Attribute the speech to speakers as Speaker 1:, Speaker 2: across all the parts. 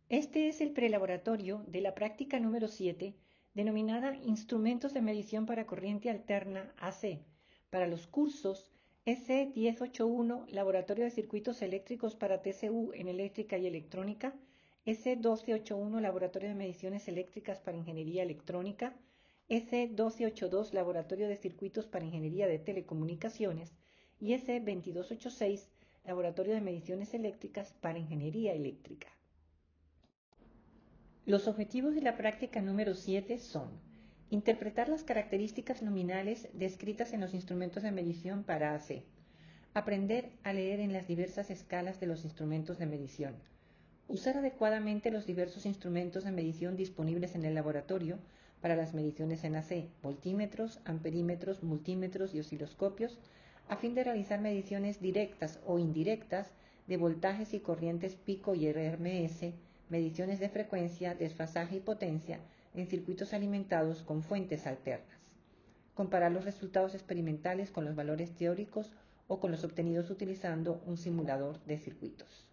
Speaker 1: Este es el prelaboratorio de la práctica número 7, denominada Instrumentos de Medición para Corriente Alterna AC, para los cursos S1081, Laboratorio de Circuitos Eléctricos para TCU en Eléctrica y Electrónica, S1281, Laboratorio de Mediciones Eléctricas para Ingeniería Electrónica, S1282, Laboratorio de Circuitos para Ingeniería de Telecomunicaciones, y S2286, Laboratorio de Mediciones Eléctricas para Ingeniería Eléctrica. Los objetivos de la práctica número 7 son interpretar las características nominales descritas en los instrumentos de medición para AC, aprender a leer en las diversas escalas de los instrumentos de medición, usar adecuadamente los diversos instrumentos de medición disponibles en el laboratorio para las mediciones en AC, voltímetros, amperímetros, multímetros y osciloscopios, a fin de realizar mediciones directas o indirectas de voltajes y corrientes pico y RMS, mediciones de frecuencia, desfasaje y potencia en circuitos alimentados con fuentes alternas. Comparar los resultados experimentales con los valores teóricos o con los obtenidos utilizando un simulador de circuitos.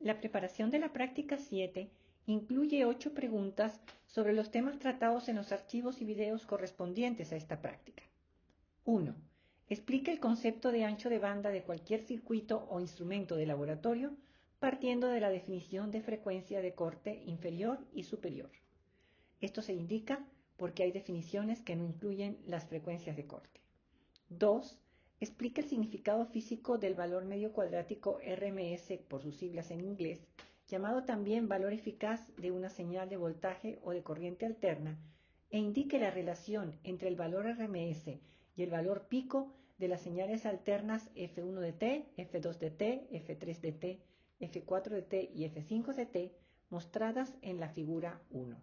Speaker 1: La preparación de la práctica 7 incluye 8 preguntas sobre los temas tratados en los archivos y videos correspondientes a esta práctica. 1. Explique el concepto de ancho de banda de cualquier circuito o instrumento de laboratorio partiendo de la definición de frecuencia de corte inferior y superior. Esto se indica porque hay definiciones que no incluyen las frecuencias de corte. 2. Explica el significado físico del valor medio cuadrático RMS, por sus siglas en inglés, llamado también valor eficaz de una señal de voltaje o de corriente alterna, e indique la relación entre el valor RMS y el valor pico de las señales alternas F1 de T, F2 de T, F3 de T, F4 de T y F5 de T, mostradas en la figura 1.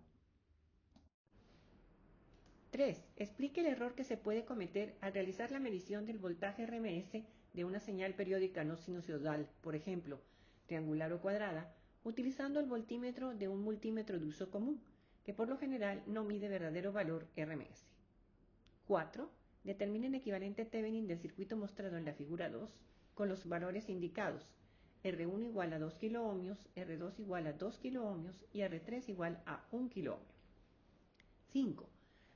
Speaker 1: 3. Explique el error que se puede cometer al realizar la medición del voltaje RMS de una señal periódica no sinusoidal, por ejemplo, triangular o cuadrada, utilizando el voltímetro de un multímetro de uso común, que por lo general no mide verdadero valor RMS. 4. Determine el equivalente Thevenin del circuito mostrado en la figura 2 con los valores indicados. R1 igual a 2 kiloohmios, R2 igual a 2 kiloohmios y R3 igual a 1 kiloohmio. 5.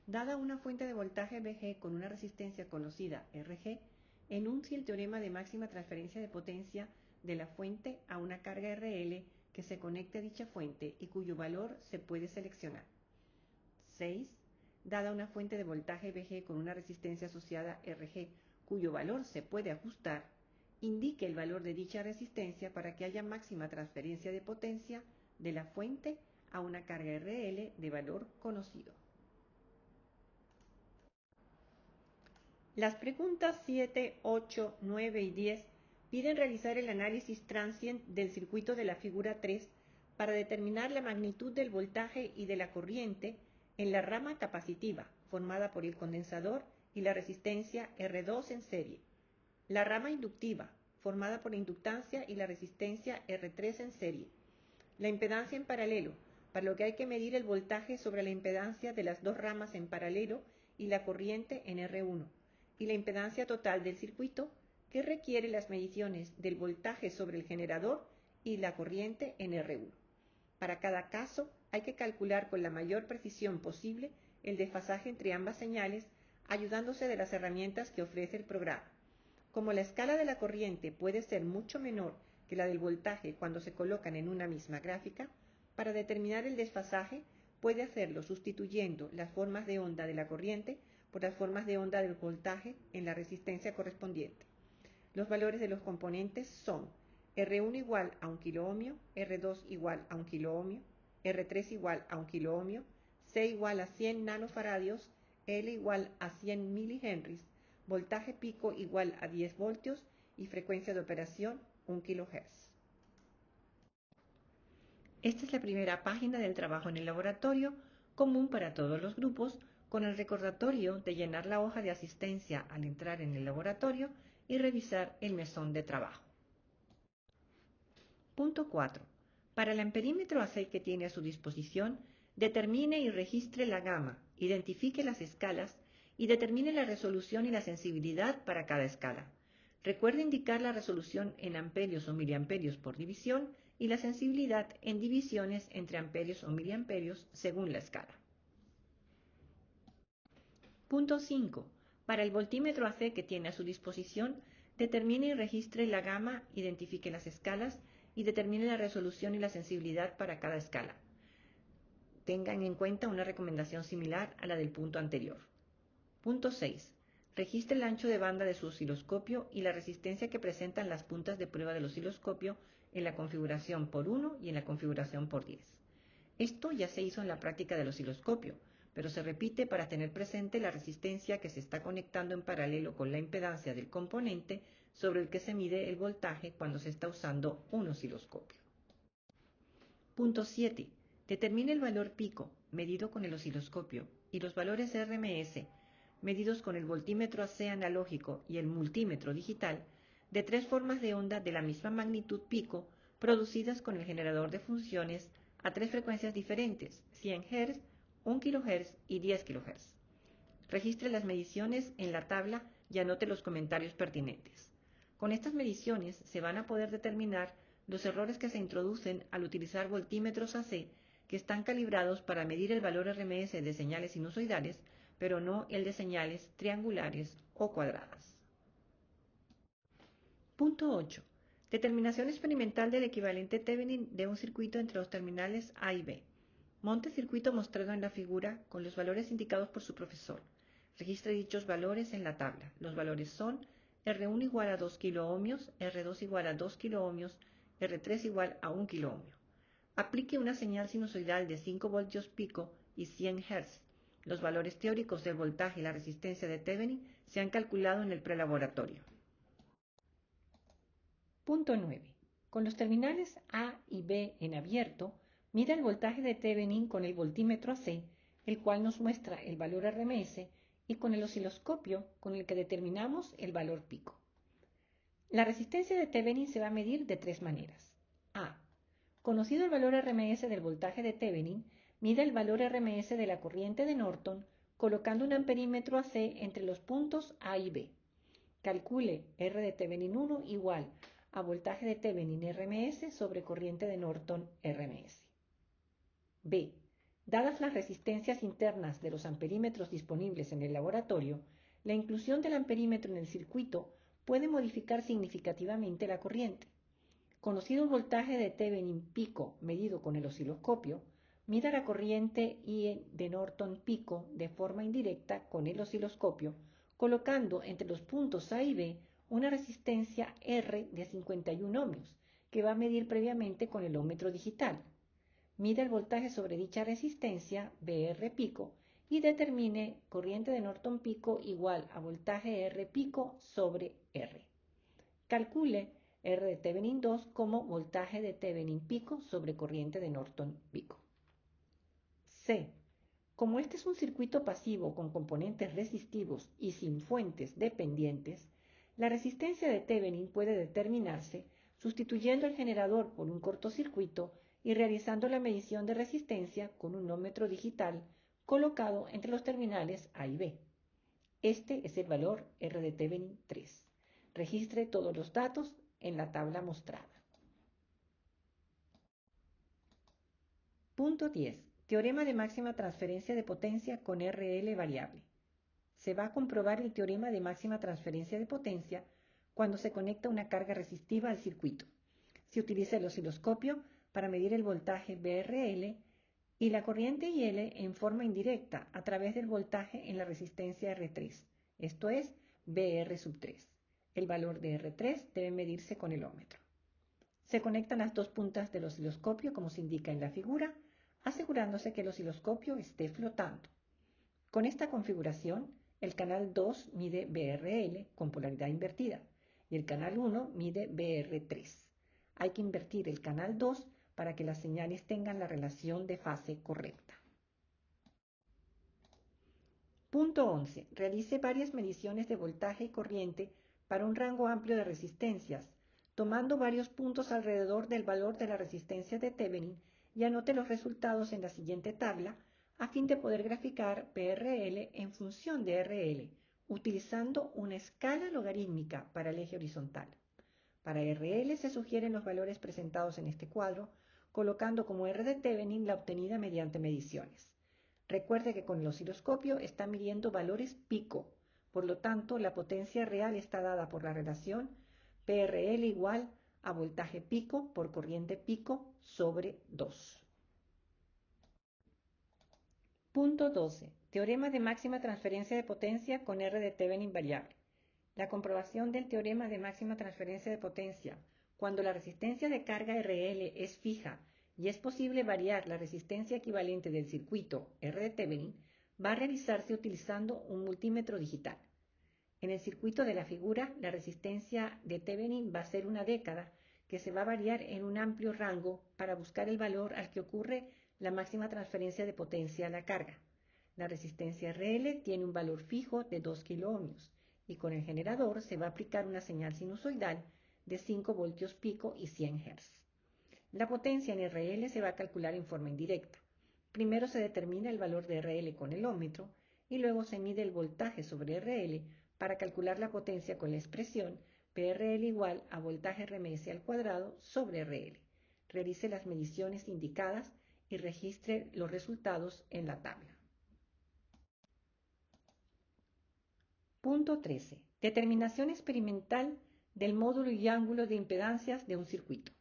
Speaker 1: Dada una fuente de voltaje VG con una resistencia conocida RG, enuncie el teorema de máxima transferencia de potencia de la fuente a una carga RL que se conecte a dicha fuente y cuyo valor se puede seleccionar. 6. Dada una fuente de voltaje VG con una resistencia asociada RG cuyo valor se puede ajustar, indique el valor de dicha resistencia para que haya máxima transferencia de potencia de la fuente a una carga RL de valor conocido. Las preguntas 7, 8, 9 y 10 piden realizar el análisis transient del circuito de la figura 3 para determinar la magnitud del voltaje y de la corriente en la rama capacitiva, formada por el condensador y la resistencia R2 en serie, la rama inductiva, formada por la inductancia y la resistencia R3 en serie, la impedancia en paralelo, para lo que hay que medir el voltaje sobre la impedancia de las dos ramas en paralelo y la corriente en R1, y la impedancia total del circuito, que requiere las mediciones del voltaje sobre el generador y la corriente en R1. Para cada caso, hay que calcular con la mayor precisión posible el desfasaje entre ambas señales, ayudándose de las herramientas que ofrece el programa. Como la escala de la corriente puede ser mucho menor que la del voltaje cuando se colocan en una misma gráfica, para determinar el desfasaje puede hacerlo sustituyendo las formas de onda de la corriente por las formas de onda del voltaje en la resistencia correspondiente. Los valores de los componentes son R1 igual a 1 kiloohmio, R2 igual a 1 kiloohmio, R3 igual a 1 kiloohmio, C igual a 100 nanofaradios, L igual a 100 milihenries, voltaje pico igual a 10 voltios y frecuencia de operación 1 kHz. Esta es la primera página del trabajo en el laboratorio, común para todos los grupos, con el recordatorio de llenar la hoja de asistencia al entrar en el laboratorio y revisar el mesón de trabajo. Punto 4. Para el amperímetro AC que tiene a su disposición, determine y registre la gama, identifique las escalas y determine la resolución y la sensibilidad para cada escala. Recuerde indicar la resolución en amperios o miliamperios por división y la sensibilidad en divisiones entre amperios o miliamperios según la escala. Punto 5. Para el voltímetro AC que tiene a su disposición, determine y registre la gama, identifique las escalas y determine la resolución y la sensibilidad para cada escala. Tengan en cuenta una recomendación similar a la del punto anterior. Punto 6. Registre el ancho de banda de su osciloscopio y la resistencia que presentan las puntas de prueba del osciloscopio en la configuración por 1 y en la configuración por 10. Esto ya se hizo en la práctica del osciloscopio, pero se repite para tener presente la resistencia que se está conectando en paralelo con la impedancia del componente sobre el que se mide el voltaje cuando se está usando un osciloscopio. Punto 7. Determine el valor pico, medido con el osciloscopio, y los valores RMS, medidos con el voltímetro AC analógico y el multímetro digital, de 3 formas de onda de la misma magnitud pico, producidas con el generador de funciones a 3 frecuencias diferentes, 100 Hz, 1 kHz y 10 kHz. Registre las mediciones en la tabla y anote los comentarios pertinentes. Con estas mediciones se van a poder determinar los errores que se introducen al utilizar voltímetros AC que están calibrados para medir el valor RMS de señales sinusoidales, pero no el de señales triangulares o cuadradas. Punto 8. Determinación experimental del equivalente Thevenin de un circuito entre los terminales A y B. Monte el circuito mostrado en la figura con los valores indicados por su profesor. Registre dichos valores en la tabla. Los valores son R1 igual a 2 kiloohmios, R2 igual a 2 kiloohmios, R3 igual a 1 kiloohmio. Aplique una señal sinusoidal de 5 voltios pico y 100 Hz. Los valores teóricos del voltaje y la resistencia de Thevenin se han calculado en el prelaboratorio. Punto 9. Con los terminales A y B en abierto, mida el voltaje de Thevenin con el voltímetro AC, el cual nos muestra el valor RMS, y con el osciloscopio con el que determinamos el valor pico. La resistencia de Thevenin se va a medir de 3 maneras. A. Conocido el valor RMS del voltaje de Thevenin, mida el valor RMS de la corriente de Norton colocando un amperímetro AC entre los puntos A y B. Calcule R de Thevenin 1 igual a voltaje de Thevenin RMS sobre corriente de Norton RMS. B. Dadas las resistencias internas de los amperímetros disponibles en el laboratorio, la inclusión del amperímetro en el circuito puede modificar significativamente la corriente. Conocido el voltaje de Thevenin pico medido con el osciloscopio, mida la corriente I de Norton pico de forma indirecta con el osciloscopio, colocando entre los puntos A y B una resistencia R de 51 ohmios, que va a medir previamente con el ómetro digital. Mida el voltaje sobre dicha resistencia, VR pico, y determine corriente de Norton pico igual a voltaje R pico sobre R. Calcule R de Thevenin 2 como voltaje de Thevenin pico sobre corriente de Norton pico. C. Como este es un circuito pasivo con componentes resistivos y sin fuentes dependientes, la resistencia de Thevenin puede determinarse sustituyendo el generador por un cortocircuito y realizando la medición de resistencia con un ómetro digital colocado entre los terminales A y B. Este es el valor R de Thevenin 3. Registre todos los datos en la tabla mostrada. Punto 10. Teorema de máxima transferencia de potencia con RL variable. Se va a comprobar el teorema de máxima transferencia de potencia cuando se conecta una carga resistiva al circuito. Se utiliza el osciloscopio para medir el voltaje VRL y la corriente IL en forma indirecta a través del voltaje en la resistencia R3, esto es VR sub 3. El valor de R3 debe medirse con el ómetro. Se conectan las dos puntas del osciloscopio como se indica en la figura, asegurándose que el osciloscopio esté flotando. Con esta configuración, el canal 2 mide VRL con polaridad invertida y el canal 1 mide VR3. Hay que invertir el canal 2 para que las señales tengan la relación de fase correcta. Punto 11. Realice varias mediciones de voltaje y corriente para un rango amplio de resistencias, tomando varios puntos alrededor del valor de la resistencia de Thevenin y anote los resultados en la siguiente tabla a fin de poder graficar PRL en función de RL, utilizando una escala logarítmica para el eje horizontal. Para RL se sugieren los valores presentados en este cuadro, colocando como R de Thevenin la obtenida mediante mediciones. Recuerde que con el osciloscopio está midiendo valores pico, por lo tanto la potencia real está dada por la relación PRL igual a voltaje pico por corriente pico sobre 2. Punto 12. Teorema de máxima transferencia de potencia con R de Thevenin variable. La comprobación del teorema de máxima transferencia de potencia cuando la resistencia de carga RL es fija y es posible variar la resistencia equivalente del circuito R de Thevenin va a realizarse utilizando un multímetro digital. En el circuito de la figura, la resistencia de Thevenin va a ser una década que se va a variar en un amplio rango para buscar el valor al que ocurre la máxima transferencia de potencia a la carga. La resistencia RL tiene un valor fijo de 2 kiloohmios y con el generador se va a aplicar una señal sinusoidal de 5 voltios pico y 100 Hz. La potencia en RL se va a calcular en forma indirecta. Primero se determina el valor de RL con el óhmmetro y luego se mide el voltaje sobre RL para calcular la potencia con la expresión PRL igual a voltaje RMS al cuadrado sobre RL. Realice las mediciones indicadas y registre los resultados en la tabla. Punto 13. Determinación experimental del módulo y ángulo de impedancias de un circuito.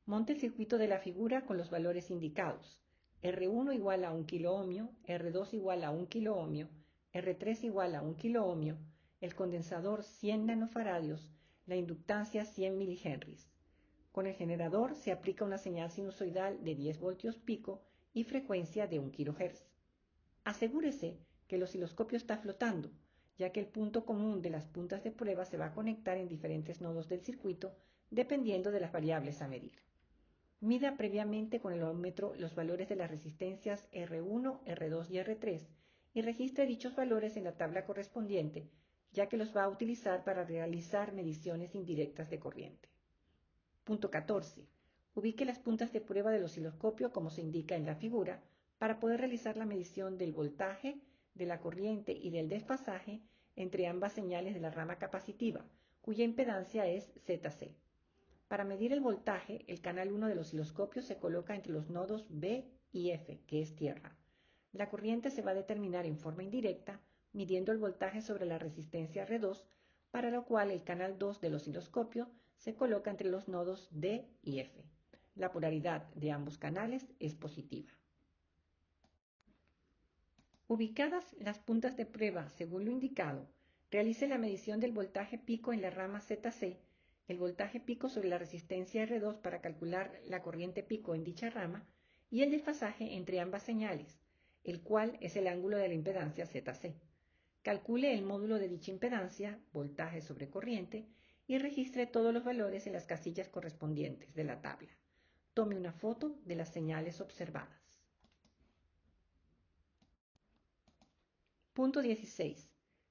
Speaker 1: Monte el circuito de la figura con los valores indicados. R1 igual a 1 kiloohmio, R2 igual a 1 kiloohmio, R3 igual a 1 kiloohmio, el condensador 100 nanofaradios, la inductancia 100 milihenries. Con el generador se aplica una señal sinusoidal de 10 voltios pico y frecuencia de 1 kHz. Asegúrese que el osciloscopio está flotando, ya que el punto común de las puntas de prueba se va a conectar en diferentes nodos del circuito dependiendo de las variables a medir. Mida previamente con el ohmmetro los valores de las resistencias R1, R2 y R3 y registre dichos valores en la tabla correspondiente, ya que los va a utilizar para realizar mediciones indirectas de corriente. Punto 14. Ubique las puntas de prueba del osciloscopio como se indica en la figura para poder realizar la medición del voltaje, de la corriente y del desfasaje entre ambas señales de la rama capacitiva, cuya impedancia es ZC. Para medir el voltaje, el canal 1 del osciloscopio se coloca entre los nodos B y F, que es tierra. La corriente se va a determinar en forma indirecta, midiendo el voltaje sobre la resistencia R2, para lo cual el canal 2 del osciloscopio se coloca entre los nodos D y F. La polaridad de ambos canales es positiva. Ubicadas las puntas de prueba según lo indicado, realice la medición del voltaje pico en la rama ZC, el voltaje pico sobre la resistencia R2 para calcular la corriente pico en dicha rama y el desfasaje entre ambas señales, el cual es el ángulo de la impedancia ZC. Calcule el módulo de dicha impedancia, voltaje sobre corriente, y registre todos los valores en las casillas correspondientes de la tabla. Tome una foto de las señales observadas. Punto 16.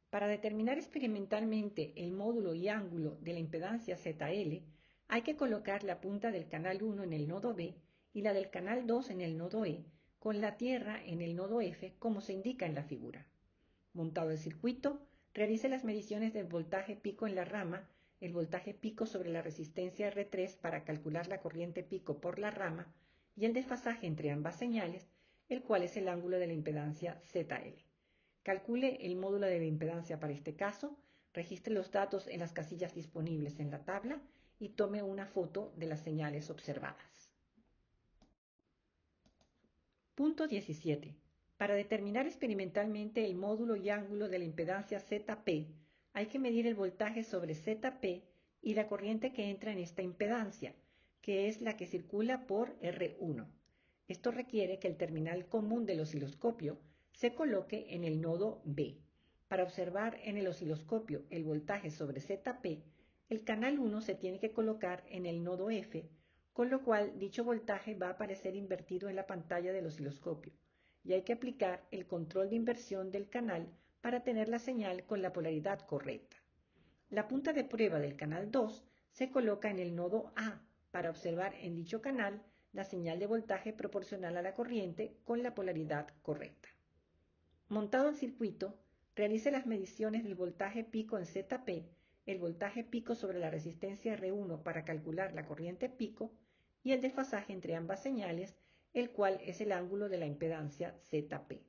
Speaker 1: Para determinar experimentalmente el módulo y ángulo de la impedancia ZL, hay que colocar la punta del canal 1 en el nodo B y la del canal 2 en el nodo E, con la tierra en el nodo F como se indica en la figura. Montado el circuito, realice las mediciones del voltaje pico en la rama, el voltaje pico sobre la resistencia R3 para calcular la corriente pico por la rama y el desfasaje entre ambas señales, el cual es el ángulo de la impedancia ZL. Calcule el módulo de la impedancia para este caso, registre los datos en las casillas disponibles en la tabla y tome una foto de las señales observadas. Punto 17. Para determinar experimentalmente el módulo y ángulo de la impedancia ZP, hay que medir el voltaje sobre ZP y la corriente que entra en esta impedancia, que es la que circula por R1. Esto requiere que el terminal común del osciloscopio se coloque en el nodo B. Para observar en el osciloscopio el voltaje sobre ZP, el canal 1 se tiene que colocar en el nodo F, con lo cual dicho voltaje va a aparecer invertido en la pantalla del osciloscopio, y hay que aplicar el control de inversión del canal para tener la señal con la polaridad correcta. La punta de prueba del canal 2 se coloca en el nodo A para observar en dicho canal la señal de voltaje proporcional a la corriente con la polaridad correcta. Montado el circuito, realice las mediciones del voltaje pico en ZP, el voltaje pico sobre la resistencia R1 para calcular la corriente pico y el desfasaje entre ambas señales, el cual es el ángulo de la impedancia ZP.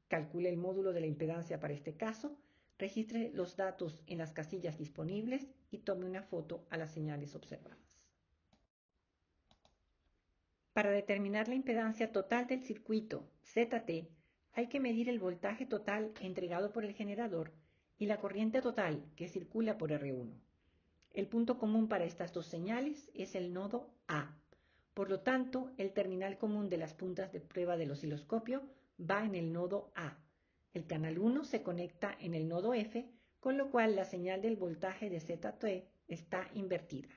Speaker 1: Calcule el módulo de la impedancia para este caso, registre los datos en las casillas disponibles y tome una foto a las señales observadas. Para determinar la impedancia total del circuito ZT, hay que medir el voltaje total entregado por el generador y la corriente total que circula por R1. El punto común para estas dos señales es el nodo A. Por lo tanto, el terminal común de las puntas de prueba del osciloscopio va en el nodo A. El canal 1 se conecta en el nodo F, con lo cual la señal del voltaje de ZT está invertida.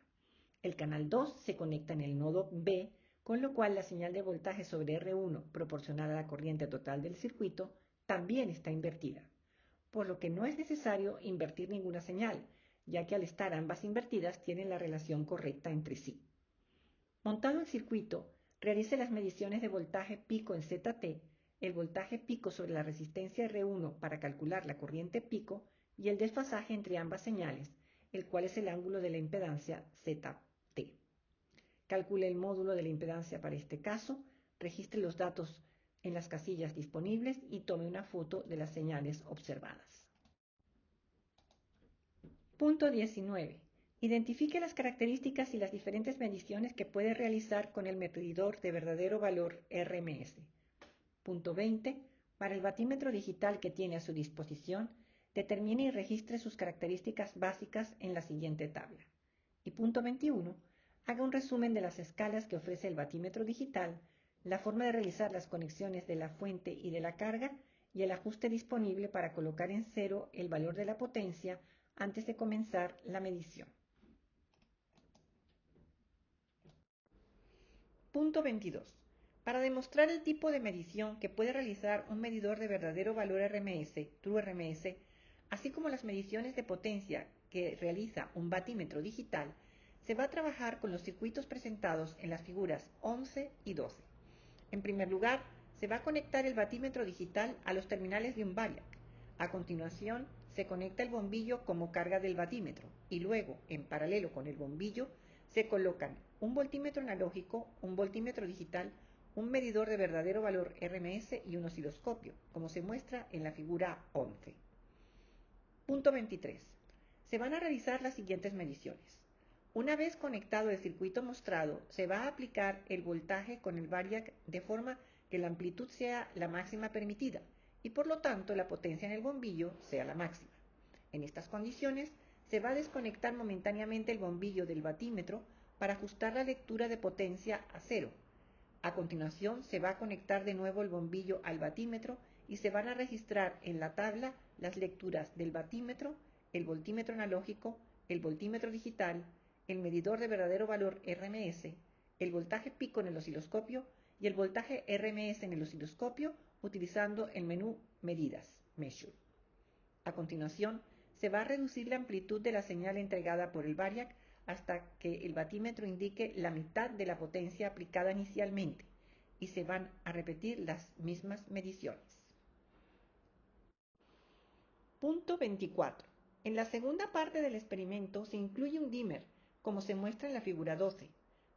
Speaker 1: El canal 2 se conecta en el nodo B, con lo cual la señal de voltaje sobre R1 proporcional a la corriente total del circuito también está invertida, por lo que no es necesario invertir ninguna señal, ya que al estar ambas invertidas tienen la relación correcta entre sí. Montado el circuito, realice las mediciones de voltaje pico en ZT, el voltaje pico sobre la resistencia R1 para calcular la corriente pico y el desfasaje entre ambas señales, el cual es el ángulo de la impedancia ZT. Calcule el módulo de la impedancia para este caso, registre los datos en las casillas disponibles y tome una foto de las señales observadas. Punto 19. Identifique las características y las diferentes mediciones que puede realizar con el medidor de verdadero valor RMS. Punto 20. Para el batímetro digital que tiene a su disposición, determine y registre sus características básicas en la siguiente tabla. Y punto 21. Haga un resumen de las escalas que ofrece el batímetro digital, la forma de realizar las conexiones de la fuente y de la carga y el ajuste disponible para colocar en cero el valor de la potencia antes de comenzar la medición. Punto 22. Para demostrar el tipo de medición que puede realizar un medidor de verdadero valor RMS, True RMS, así como las mediciones de potencia que realiza un batímetro digital, se va a trabajar con los circuitos presentados en las figuras 11 y 12. En primer lugar, se va a conectar el batímetro digital a los terminales de un variac. A continuación, se conecta el bombillo como carga del batímetro y luego, en paralelo con el bombillo, se colocan un voltímetro analógico, un voltímetro digital, un medidor de verdadero valor RMS y un osciloscopio, como se muestra en la figura 11. Punto 23. Se van a realizar las siguientes mediciones. Una vez conectado el circuito mostrado, se va a aplicar el voltaje con el variac de forma que la amplitud sea la máxima permitida y por lo tanto la potencia en el bombillo sea la máxima. En estas condiciones, se va a desconectar momentáneamente el bombillo del batímetro para ajustar la lectura de potencia a cero. A continuación, se va a conectar de nuevo el bombillo al batímetro y se van a registrar en la tabla las lecturas del batímetro, el voltímetro analógico, el voltímetro digital, el medidor de verdadero valor RMS, el voltaje pico en el osciloscopio y el voltaje RMS en el osciloscopio utilizando el menú Medidas, Measure. A continuación, se va a reducir la amplitud de la señal entregada por el variac hasta que el batímetro indique la mitad de la potencia aplicada inicialmente y se van a repetir las mismas mediciones. Punto 24. En la segunda parte del experimento se incluye un dimmer, como se muestra en la figura 12.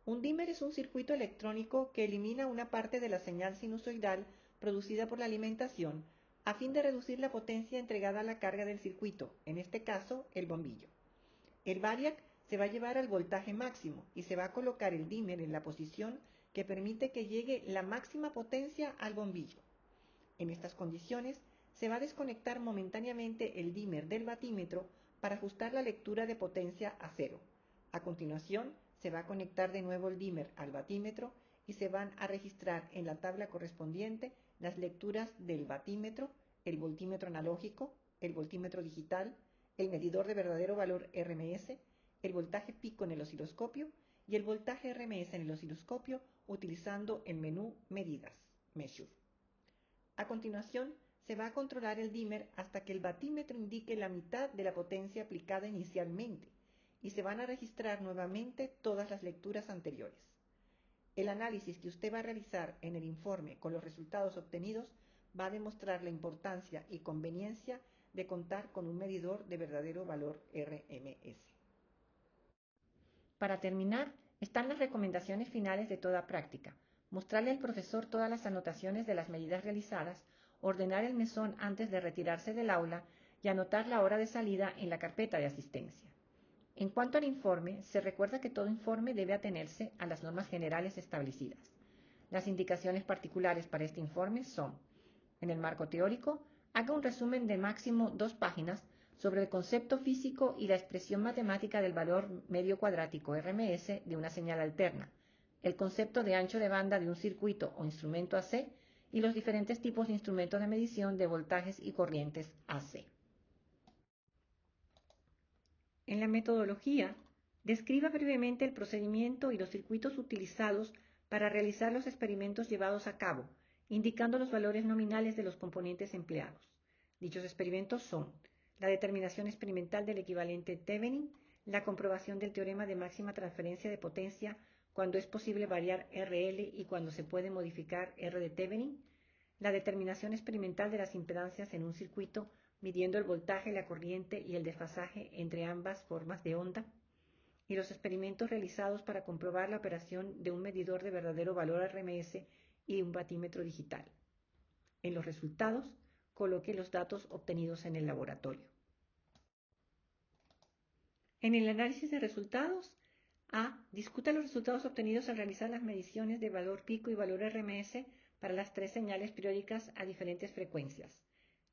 Speaker 1: Un dimmer es un circuito electrónico que elimina una parte de la señal sinusoidal producida por la alimentación a fin de reducir la potencia entregada a la carga del circuito, en este caso el bombillo. El variac se va a llevar al voltaje máximo y se va a colocar el dimmer en la posición que permite que llegue la máxima potencia al bombillo. En estas condiciones, se va a desconectar momentáneamente el dimmer del batímetro para ajustar la lectura de potencia a cero. A continuación, se va a conectar de nuevo el dimmer al batímetro y se van a registrar en la tabla correspondiente las lecturas del batímetro, el voltímetro analógico, el voltímetro digital, el medidor de verdadero valor RMS, el voltaje pico en el osciloscopio y el voltaje RMS en el osciloscopio utilizando el menú Medidas, Measure. A continuación, se va a controlar el dimmer hasta que el batímetro indique la mitad de la potencia aplicada inicialmente y se van a registrar nuevamente todas las lecturas anteriores. El análisis que usted va a realizar en el informe con los resultados obtenidos va a demostrar la importancia y conveniencia de contar con un medidor de verdadero valor RMS. Para terminar, están las recomendaciones finales de toda práctica. Mostrarle al profesor todas las anotaciones de las medidas realizadas, ordenar el mesón antes de retirarse del aula y anotar la hora de salida en la carpeta de asistencia. En cuanto al informe, se recuerda que todo informe debe atenerse a las normas generales establecidas. Las indicaciones particulares para este informe son: en el marco teórico, haga un resumen de máximo 2 páginas sobre el concepto físico y la expresión matemática del valor medio cuadrático RMS de una señal alterna, el concepto de ancho de banda de un circuito o instrumento AC y los diferentes tipos de instrumentos de medición de voltajes y corrientes AC. En la metodología, describa brevemente el procedimiento y los circuitos utilizados para realizar los experimentos llevados a cabo, indicando los valores nominales de los componentes empleados. Dichos experimentos son: la determinación experimental del equivalente Thevenin, la comprobación del teorema de máxima transferencia de potencia cuando es posible variar RL y cuando se puede modificar R de Thevenin, la determinación experimental de las impedancias en un circuito midiendo el voltaje, la corriente y el desfasaje entre ambas formas de onda, y los experimentos realizados para comprobar la operación de un medidor de verdadero valor RMS y un batímetro digital. En los resultados, coloque los datos obtenidos en el laboratorio. En el análisis de resultados, discuta los resultados obtenidos al realizar las mediciones de valor pico y valor RMS para las 3 señales periódicas a diferentes frecuencias.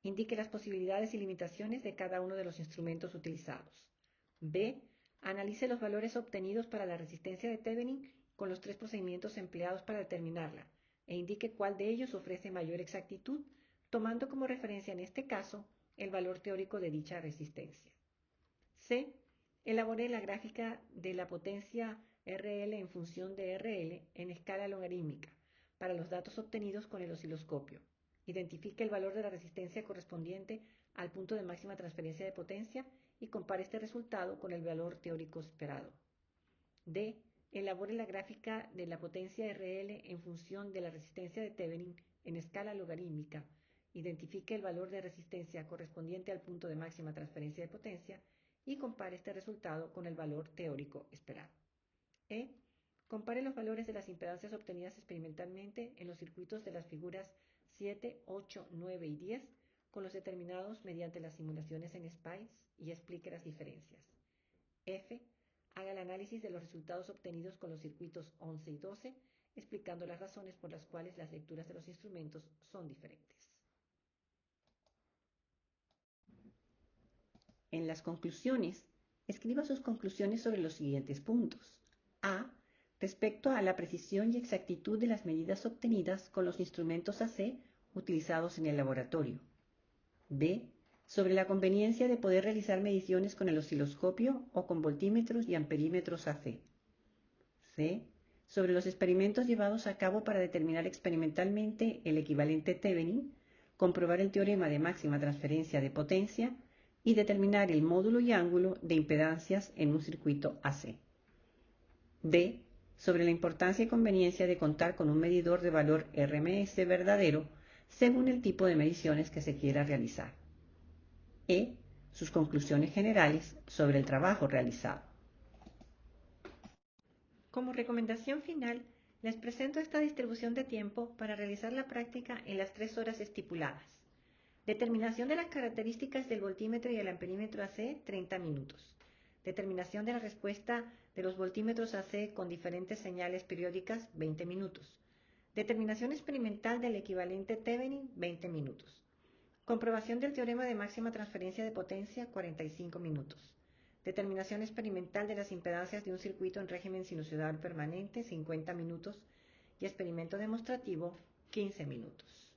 Speaker 1: Indique las posibilidades y limitaciones de cada uno de los instrumentos utilizados. B. Analice los valores obtenidos para la resistencia de Thevenin con los 3 procedimientos empleados para determinarla e indique cuál de ellos ofrece mayor exactitud, tomando como referencia en este caso el valor teórico de dicha resistencia. C. Elabore la gráfica de la potencia RL en función de RL en escala logarítmica para los datos obtenidos con el osciloscopio. Identifique el valor de la resistencia correspondiente al punto de máxima transferencia de potencia y compare este resultado con el valor teórico esperado. D. Elabore la gráfica de la potencia RL en función de la resistencia de Thevenin en escala logarítmica. Identifique el valor de resistencia correspondiente al punto de máxima transferencia de potencia y compare este resultado con el valor teórico esperado. E. Compare los valores de las impedancias obtenidas experimentalmente en los circuitos de las figuras 7, 8, 9 y 10 con los determinados mediante las simulaciones en SPICE y explique las diferencias. F. Haga el análisis de los resultados obtenidos con los circuitos 11 y 12, explicando las razones por las cuales las lecturas de los instrumentos son diferentes. En las conclusiones, escriba sus conclusiones sobre los siguientes puntos. A. Respecto a la precisión y exactitud de las medidas obtenidas con los instrumentos AC utilizados en el laboratorio. B. Sobre la conveniencia de poder realizar mediciones con el osciloscopio o con voltímetros y amperímetros AC. C. Sobre los experimentos llevados a cabo para determinar experimentalmente el equivalente Thevenin, comprobar el teorema de máxima transferencia de potencia y determinar el módulo y ángulo de impedancias en un circuito AC. D. Sobre la importancia y conveniencia de contar con un medidor de valor RMS verdadero según el tipo de mediciones que se quiera realizar. E. Sus conclusiones generales sobre el trabajo realizado. Como recomendación final, les presento esta distribución de tiempo para realizar la práctica en las 3 horas estipuladas. Determinación de las características del voltímetro y el amperímetro AC, 30 minutos. Determinación de la respuesta de los voltímetros AC con diferentes señales periódicas, 20 minutos. Determinación experimental del equivalente Thevenin, 20 minutos. Comprobación del teorema de máxima transferencia de potencia, 45 minutos. Determinación experimental de las impedancias de un circuito en régimen sinusoidal permanente, 50 minutos. Y experimento demostrativo, 15 minutos.